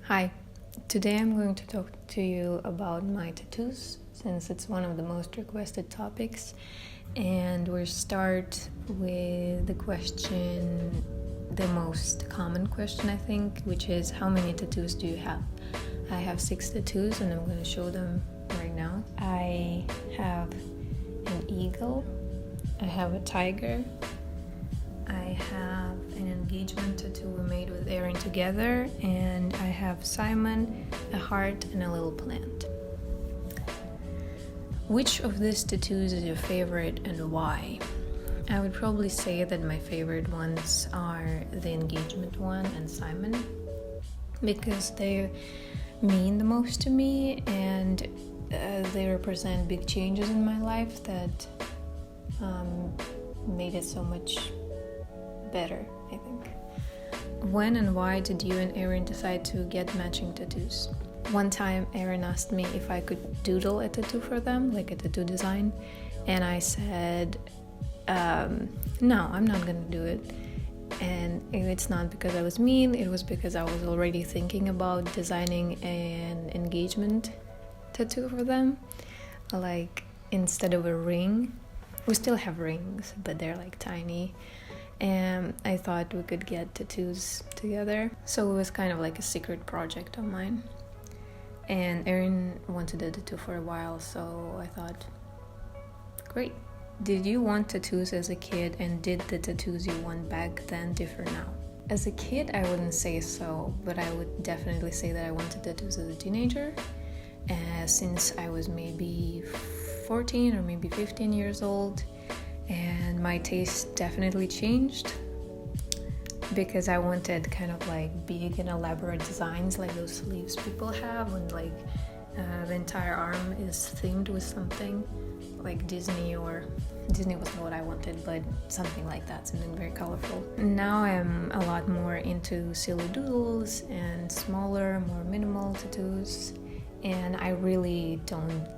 Hi, today I'm going to talk to you about my tattoos since it's one of the most requested topics, and we'll start with the most common question I think, which is how many tattoos do you have? I have 6 tattoos and I'm going to show them right now. I have an eagle, I have a tiger, I have an engagement tattoo we made with Arin together, and I have Simon, a heart, and a little plant. Which of these tattoos is your favorite and why? I would probably say that my favorite ones are the engagement one and Simon, because they mean the most to me and they represent big changes in my life that made it so much better, I think. When and why did you and Arin decide to get matching tattoos? One time Arin asked me if I could doodle a tattoo for them, like a tattoo design, and I said no, I'm not gonna do it. And it's not because I was mean, it was because I was already thinking about designing an engagement tattoo for them, like instead of a ring. We still have rings, but they're like tiny, and I thought we could get tattoos together, so it was kind of like a secret project of mine. And Arin wanted a tattoo for a while, so I thought, great. Did you want tattoos as a kid, and did the tattoos you want back then differ now? As a kid, I wouldn't say so, but I would definitely say that I wanted tattoos as a teenager, since I was maybe 14 or maybe 15 years old, and my taste definitely changed because I wanted kind of like big and elaborate designs like those sleeves people have, when like the entire arm is themed with something like Disney was not what I wanted, but something like that, something very colorful. Now I'm a lot more into silly doodles and smaller, more minimal tattoos, and I really don't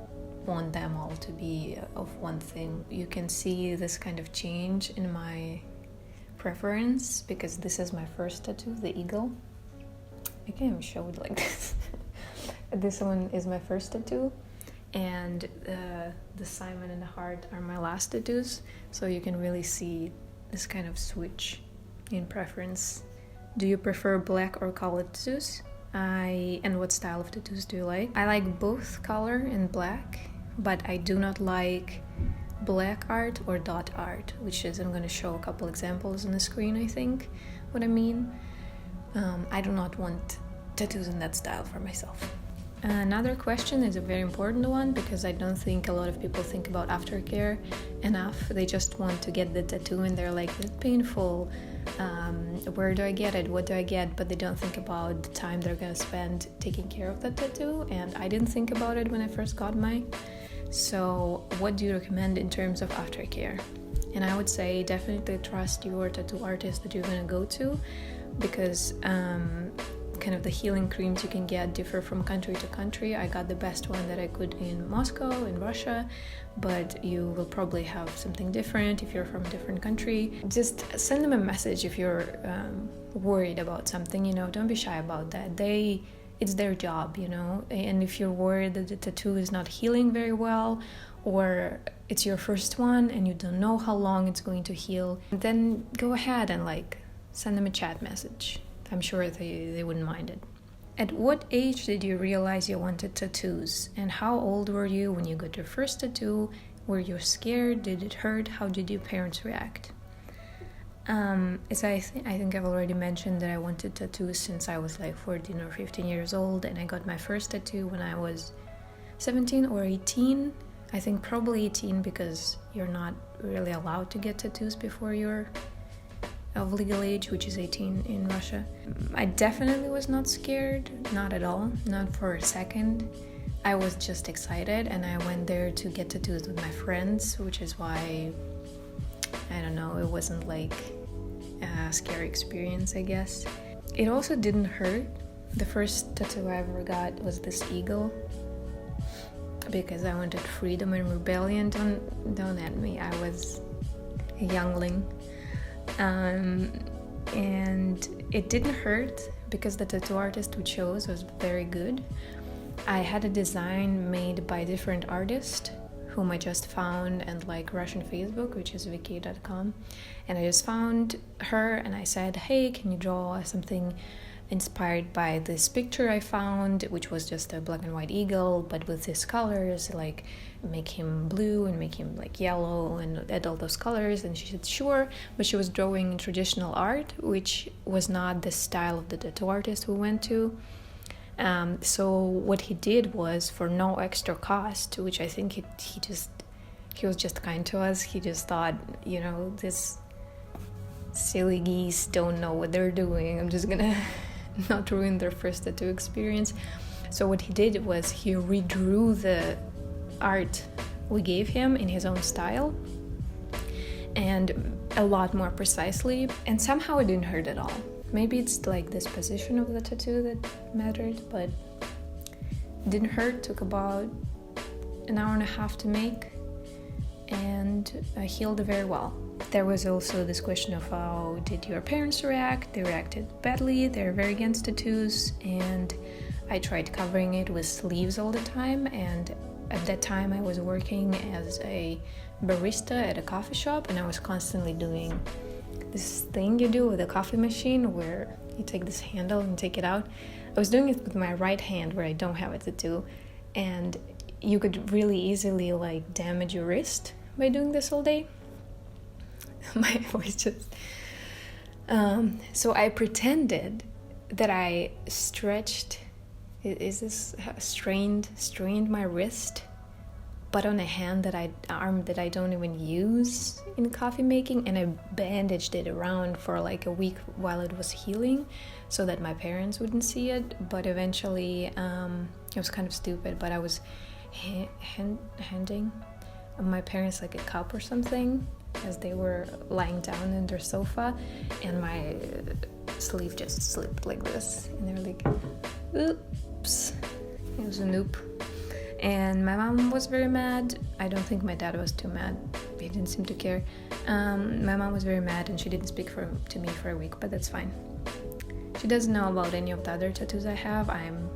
want them all to be of one thing. You can see this kind of change in my preference because this is my first tattoo, the eagle. I can't even show it like this. This one is my first tattoo, and the Simon and the heart are my last tattoos, so you can really see this kind of switch in preference. Do you prefer black or colored tattoos? And what style of tattoos do you like? I like both color and black, but I do not like black art or dot art, which is, I'm going to show a couple examples on the screen, I think, what I mean. I do not want tattoos in that style for myself. Another question is a very important one, because I don't think a lot of people think about aftercare enough. They just want to get the tattoo and they're like, it's painful, where do I get it, what do I get, but they don't think about the time they're gonna spend taking care of that tattoo, and I didn't think about it when I first got mine. So what do you recommend in terms of aftercare? And I would say definitely trust your tattoo artist that you're gonna go to, because kind of the healing creams you can get differ from country to country. I got the best one that I could in Moscow, in Russia, but you will probably have something different if you're from a different country. Just send them a message if you're worried about something, don't be shy about that. It's their job, and if you're worried that the tattoo is not healing very well, or it's your first one and you don't know how long it's going to heal, then go ahead and send them a chat message. I'm sure they wouldn't mind it. At what age did you realize you wanted tattoos? And how old were you when you got your first tattoo? Were you scared? Did it hurt? How did your parents react? As I think I've already mentioned that I wanted tattoos since I was 14 or 15 years old, and I got my first tattoo when I was 17 or 18. I think probably 18, because you're not really allowed to get tattoos before you're of legal age, which is 18 in Russia. I definitely was not scared, not at all, not for a second. I was just excited, and I went there to get tattoos with my friends, which is why, I don't know, it wasn't like a scary experience, I guess. It also didn't hurt. The first tattoo I ever got was this eagle, because I wanted freedom and rebellion. Don't at me, I was a youngling. And it didn't hurt, because the tattoo artist we chose was very good, I had a design made by different artists whom I just found in like Russian Facebook, which is wiki.com, and I just found her and I said, hey, can you draw something inspired by this picture I found, which was just a black and white eagle, but with these colors, like make him blue and make him like yellow and add all those colors. And she said sure, but she was drawing traditional art, which was not the style of the tattoo artist we went to. So what he did was, for no extra cost, which I think he was just kind to us. He just thought, you know, this silly geese don't know what they're doing. I'm just gonna not ruin their first tattoo experience. So what he did was he redrew the art we gave him in his own style and a lot more precisely, and somehow it didn't hurt at all. Maybe it's like this position of the tattoo that mattered, but it didn't hurt. Took about an hour and a half to make and healed very well. There was also this question of how did your parents react? They reacted badly. They're very against tattoos, and I tried covering it with sleeves all the time. And at that time I was working as a barista at a coffee shop, and I was constantly doing this thing you do with a coffee machine where you take this handle and take it out. I was doing it with my right hand where I don't have a tattoo, and you could really easily like damage your wrist by doing this all day. My voice just so I pretended that I strained my wrist, but on a arm that I don't even use in coffee making, and I bandaged it around for like a week while it was healing so that my parents wouldn't see it. But eventually it was kind of stupid, but I was handing my parents like a cup or something as they were lying down on their sofa, and my sleeve just slipped like this, and they were like, oops. It was an oop. And my mom was very mad. I don't think my dad was too mad. He didn't seem to care. My mom was very mad, and she didn't speak to me for a week, but that's fine. She doesn't know about any of the other tattoos I have. I'm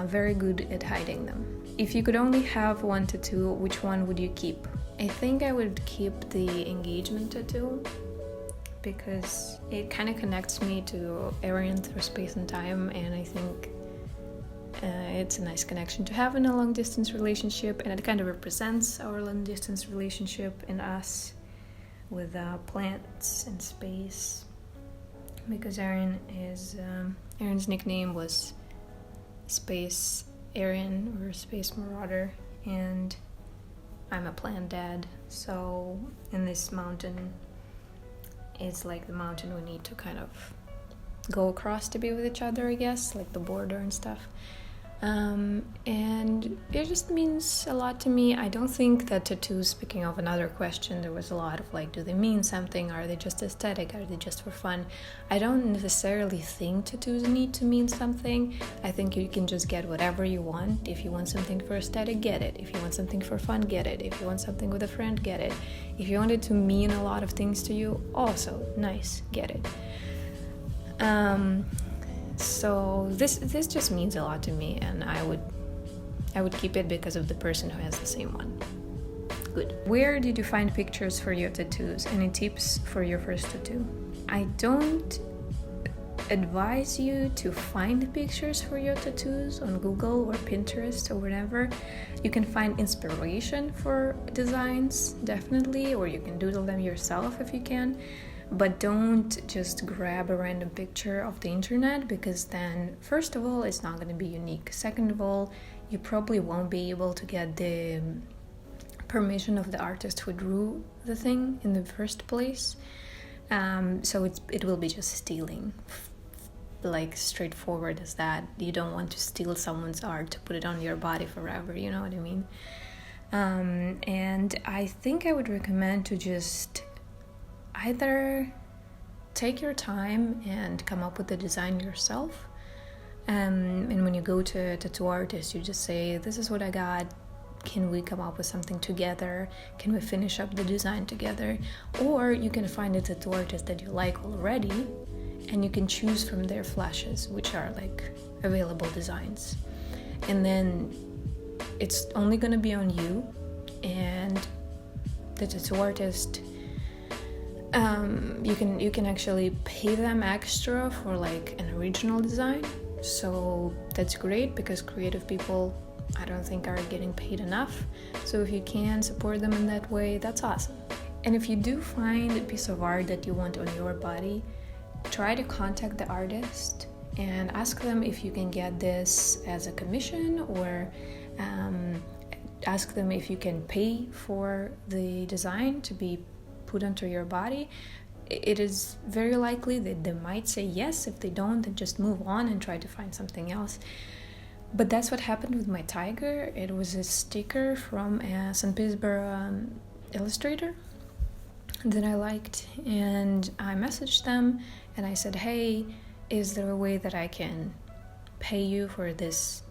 very good at hiding them. If you could only have one tattoo, which one would you keep? I think I would keep the engagement tattoo because it kind of connects me to arin through space and time, and I think it's a nice connection to have in a long-distance relationship, and it kind of represents our long-distance relationship and us with plants and space, because Arin's nickname was Space Arin or Space Marauder, and I'm a plant dad, so in this mountain, it's like the mountain we need to kind of go across to be with each other, I guess, like the border and stuff. And it just means a lot to me. I don't think that tattoos, speaking of another question, there was a lot of like, do they mean something? Are they just aesthetic? Are they just for fun? I don't necessarily think tattoos need to mean something. I think you can just get whatever you want. If you want something for aesthetic, get it. If you want something for fun, get it. If you want something with a friend, get it. If you want it to mean a lot of things to you, also nice, get it. So this just means a lot to me, and I would keep it because of the person who has the same one. Good. Where did you find pictures for your tattoos? Any tips for your first tattoo? I don't advise you to find pictures for your tattoos on Google or Pinterest or whatever. You can find inspiration for designs, definitely, or you can doodle them yourself if you can. But don't just grab a random picture off the internet, because then, first of all, it's not going to be unique. Second of all, you probably won't be able to get the permission of the artist who drew the thing in the first place. So it will be just stealing, like straightforward as that. You don't want to steal someone's art to put it on your body forever, you know what I mean? And I think I would recommend to just either take your time and come up with the design yourself, and when you go to a tattoo artist, you just say, this is what I got, can we come up with something together, can we finish up the design together? Or you can find a tattoo artist that you like already and you can choose from their flashes, which are like available designs. And then it's only going to be on you, and the tattoo artist, you can actually pay them extra for like an original design. So that's great, because creative people, I don't think, are getting paid enough. So if you can support them in that way, that's awesome. And if you do find a piece of art that you want on your body, try to contact the artist and ask them if you can get this as a commission, or ask them if you can pay for the design to be put onto your body. It is very likely that they might say yes. If they don't, then just move on and try to find something else. But that's what happened with my tiger. It was a sticker from a St. Petersburg illustrator that I liked, and I messaged them and I said, hey, is there a way that I can pay you for this,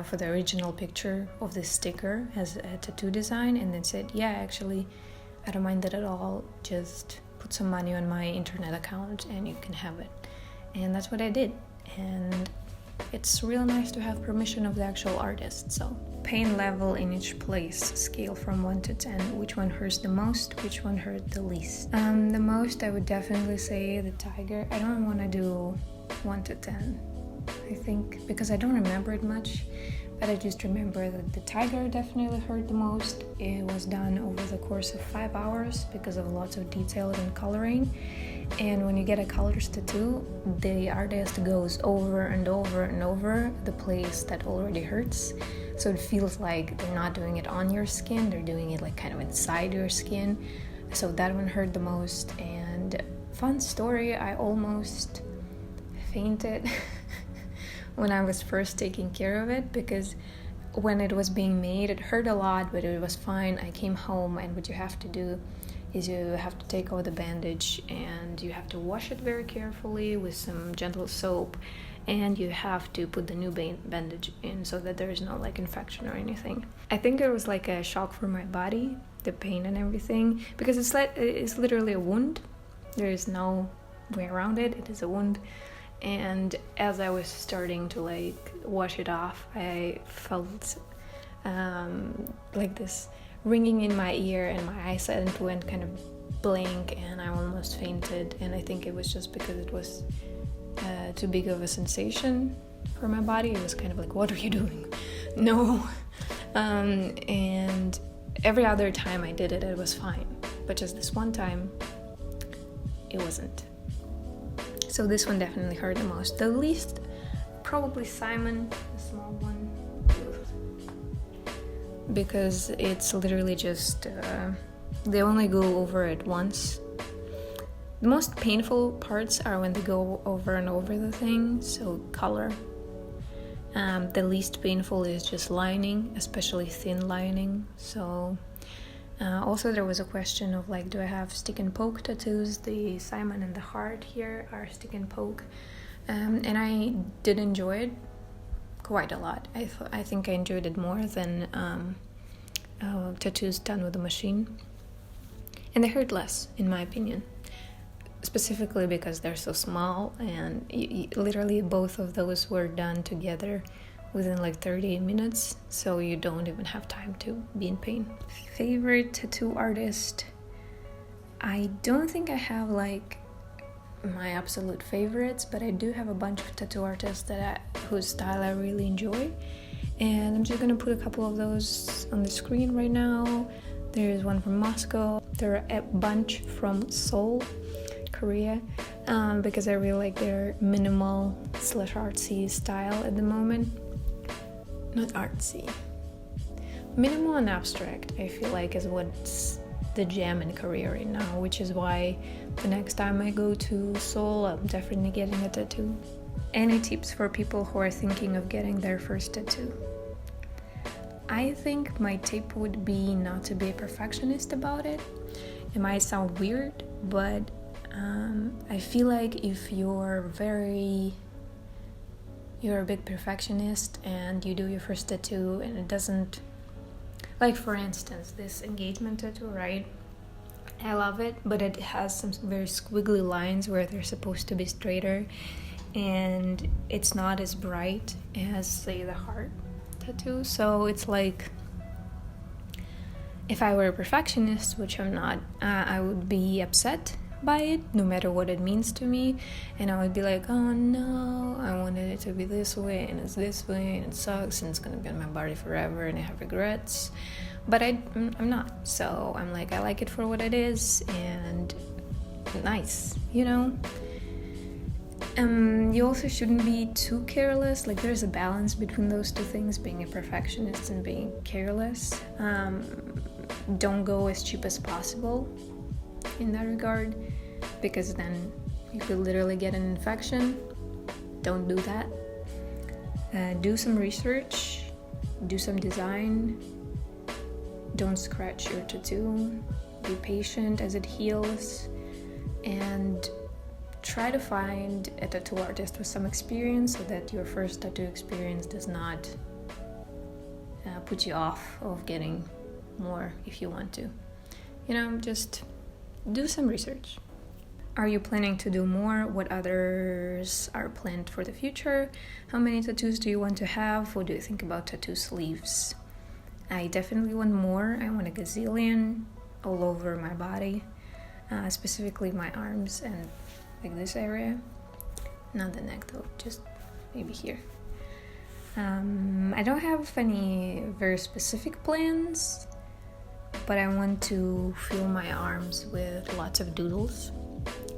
for the original picture of this sticker as a tattoo design? And they said, yeah, actually, I don't mind that at all. Just put some money on my internet account and you can have it. And that's what I did. And it's real nice to have permission of the actual artist. So pain level in each place, scale from 1 to 10. Which one hurts the most? Which one hurt the least? The most, I would definitely say the tiger. I don't want to do 1 to 10. I think, because I don't remember it much, but I just remember that the tiger definitely hurt the most. It was done over the course of 5 hours because of lots of detail and coloring. And when you get a colors tattoo, the artist goes over and over and over the place that already hurts. So it feels like they're not doing it on your skin, they're doing it like kind of inside your skin. So that one hurt the most. And fun story, I almost fainted when I was first taking care of it, because when it was being made, it hurt a lot, but it was fine. I came home, and what you have to do is you have to take out the bandage and you have to wash it very carefully with some gentle soap, and you have to put the new bandage in so that there is no like infection or anything. I think it was like a shock for my body, the pain and everything, because it's literally a wound. There is no way around it. It is a wound. And as I was starting to like wash it off, I felt like this ringing in my ear, and my eyesight went kind of blank, and I almost fainted. And I think it was just because it was too big of a sensation for my body. It was kind of like, what are you doing? No. And every other time I did it, it was fine. But just this one time, it wasn't. So this one definitely hurt the most. The least, probably Simon, the small one. Because it's literally just, they only go over it once. The most painful parts are when they go over and over the thing, so color. The least painful is just lining, especially thin lining. So also there was a question of like, do I have stick and poke tattoos? The Simon and the heart here are stick and poke, and I did enjoy it quite a lot. I think I enjoyed it more than tattoos done with a machine, and they hurt less, in my opinion, specifically because they're so small, and literally both of those were done together within like 30 minutes, so you don't even have time to be in pain. Favorite tattoo artist? I don't think I have like my absolute favorites, but I do have a bunch of tattoo artists whose style I really enjoy, and I'm just gonna put a couple of those on the screen right now. There's one from Moscow. There are a bunch from Seoul, Korea, because I really like their minimal / artsy style at the moment. Not artsy. Minimal and abstract, I feel like, is what's the jam in Korea right now, which is why the next time I go to Seoul, I'm definitely getting a tattoo. Any tips for people who are thinking of getting their first tattoo? I think my tip would be not to be a perfectionist about it. It might sound weird, but I feel like if you're a big perfectionist and you do your first tattoo and it doesn't, like for instance, this engagement tattoo, right? I love it, but it has some very squiggly lines where they're supposed to be straighter, and it's not as bright as, say, the heart tattoo. So it's like, if I were a perfectionist, which I'm not, I would be upset by it, no matter what it means to me, and I would be like, oh no, I wanted it to be this way, and it's this way, and it sucks, and it's gonna be on my body forever, and I have regrets. But I'm not, so I'm like, I like it for what it is, and nice, you know? You also shouldn't be too careless. Like, there's a balance between those two things, being a perfectionist and being careless. Don't go as cheap as possible in that regard, because then you could literally get an infection. Don't do that. Do some research, do some design. Don't scratch your tattoo. Be patient as it heals, and try to find a tattoo artist with some experience, so that your first tattoo experience does not put you off of getting more if you want to. You know, just do some research. Are you planning to do more? What others are planned for the future? How many tattoos do you want to have? What do you think about tattoo sleeves? I definitely want more. I want a gazillion all over my body, specifically my arms and like this area. Not the neck though, just maybe here. I don't have any very specific plans, but I want to fill my arms with lots of doodles.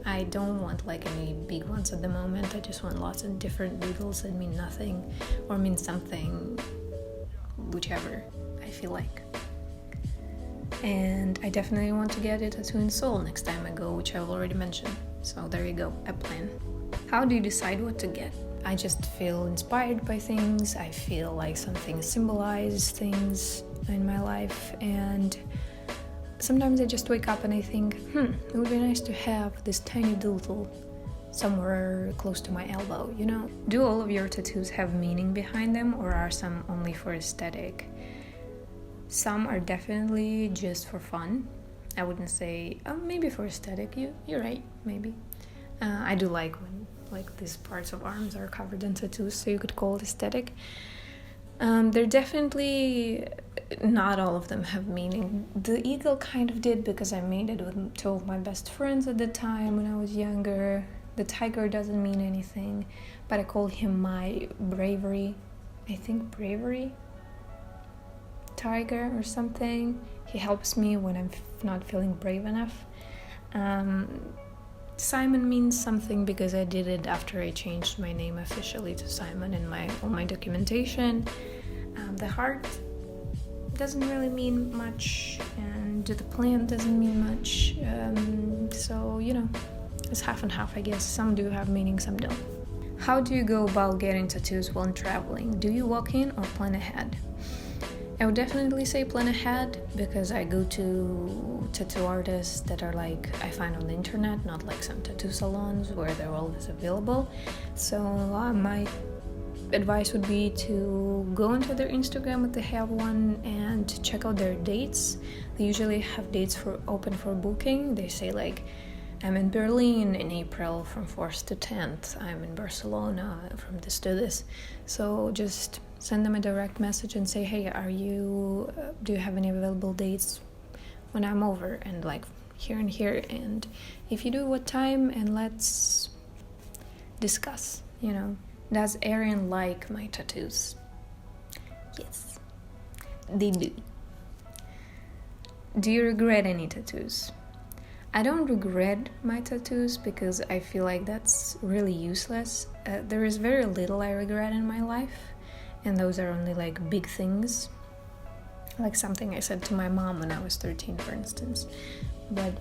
I don't want like any big ones at the moment. I just want lots of different doodles that mean nothing or mean something, whichever I feel like. And I definitely want to get a tattoo in Seoul next time I go, which I've already mentioned. So there you go, a plan. How do you decide what to get? I just feel inspired by things. I feel like something symbolizes things in my life, and sometimes I just wake up and I think, it would be nice to have this tiny doodle somewhere close to my elbow, you know? Do all of your tattoos have meaning behind them, or are some only for aesthetic? Some are definitely just for fun. I wouldn't say, maybe for aesthetic. You're right, maybe. I do like when like these parts of arms are covered in tattoos, so you could call it aesthetic. They're definitely, not all of them have meaning. The eagle kind of did, because I made it with two of my best friends at the time when I was younger. The tiger doesn't mean anything, but I call him my bravery. I think bravery tiger or something. He helps me when I'm not feeling brave enough. Simon means something because I did it after I changed my name officially to Simon in all my documentation. The heart doesn't really mean much, and the plant doesn't mean much. So, you know, it's half and half, I guess. Some do have meaning, some don't. How do you go about getting tattoos while traveling? Do you walk in or plan ahead? I would definitely say plan ahead, because I go to tattoo artists that are like I find on the internet, not like some tattoo salons where they're always available. So my advice would be to go into their Instagram if they have one and check out their dates. They usually have dates open for booking. They say like, I'm in Berlin in April from 4th to 10th. I'm in Barcelona from this to this. So just send them a direct message and say, hey, do you have any available dates when I'm over? And like here and here. And if you do, what time? And let's discuss, you know. Does Arin like my tattoos? Yes, they do. Do you regret any tattoos? I don't regret my tattoos because I feel like that's really useless. There is very little I regret in my life, and those are only like big things, like something I said to my mom when I was 13, for instance. But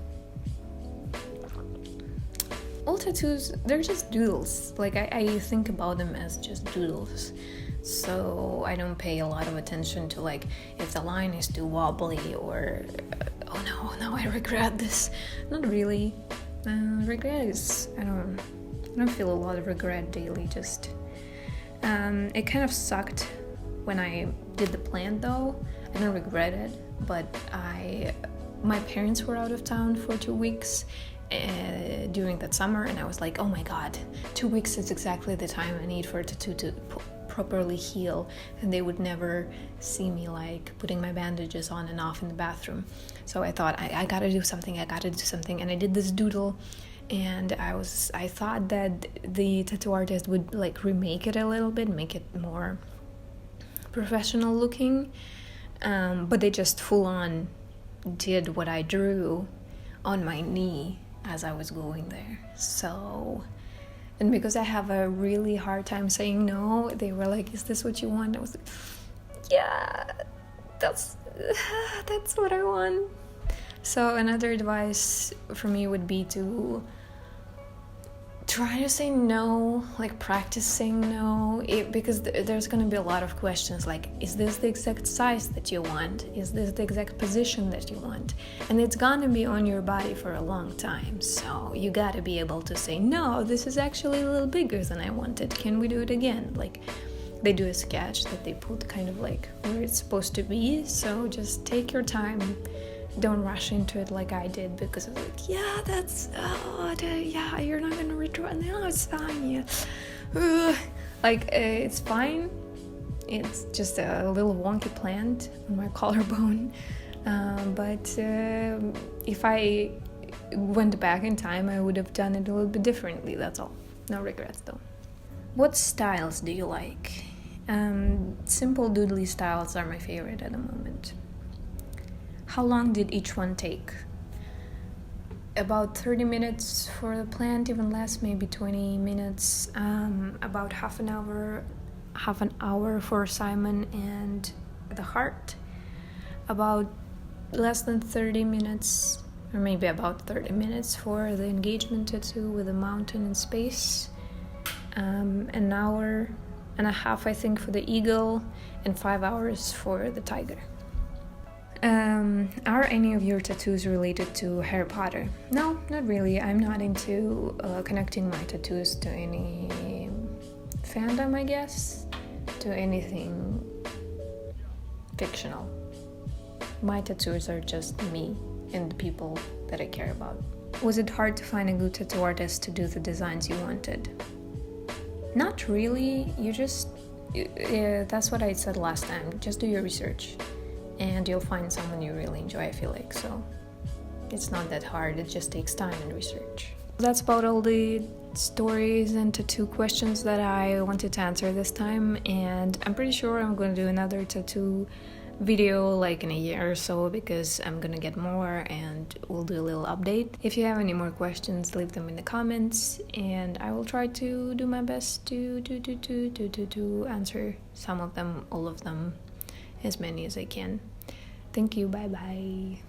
all tattoos, they're just doodles. Like I think about them as just doodles, so I don't pay a lot of attention to like if the line is too wobbly or oh no, now I regret this. Not really. Regret is, I don't feel a lot of regret daily. Just it kind of sucked when I did the plant though. I don't regret it, but I my parents were out of town for 2 weeks during that summer, and I was like, oh my god, 2 weeks is exactly the time I need for a tattoo to properly heal, and they would never see me like putting my bandages on and off in the bathroom. So I thought I gotta do something, and I did this doodle, and I thought that the tattoo artist would like remake it a little bit, make it more professional looking, but they just full on did what I drew on my knee as I was going there. So, and because I have a really hard time saying no, they were like, is this what you want? I was like, yeah, that's what I want. So another advice for me would be to try to say no, like practice saying no, because there's going to be a lot of questions like, is this the exact size that you want? Is this the exact position that you want? And it's going to be on your body for a long time, so you got to be able to say, no, this is actually a little bigger than I wanted. Can we do it again? Like, they do a sketch that they put kind of like where it's supposed to be, so just take your time. Don't rush into it like I did, because I was like, yeah, yeah, you're not gonna redraw. No, it's fine. Yeah, it's fine. It's just a little wonky plant on my collarbone. But if I went back in time, I would have done it a little bit differently. That's all. No regrets though. What styles do you like? Simple doodly styles are my favorite at the moment. How long did each one take? About 30 minutes for the plant, even less, maybe 20 minutes. About half an hour for Simon and the heart. About less than 30 minutes, or maybe about 30 minutes for the engagement tattoo with the mountain in space. An hour and a half, I think, for the eagle, and 5 hours for the tiger. Are any of your tattoos related to Harry Potter? No, not really. I'm not into connecting my tattoos to any fandom, I guess, to anything fictional. My tattoos are just me and the people that I care about. Was it hard to find a good tattoo artist to do the designs you wanted? Not really. That's what I said last time. Just do your research, and you'll find someone you really enjoy, I feel like. So it's not that hard, it just takes time and research. That's about all the stories and tattoo questions that I wanted to answer this time, and I'm pretty sure I'm going to do another tattoo video like in a year or so, because I'm gonna get more and we'll do a little update. If you have any more questions, leave them in the comments, and I will try to do my best to answer some of them, all of them, as many as I can. Thank you, bye bye.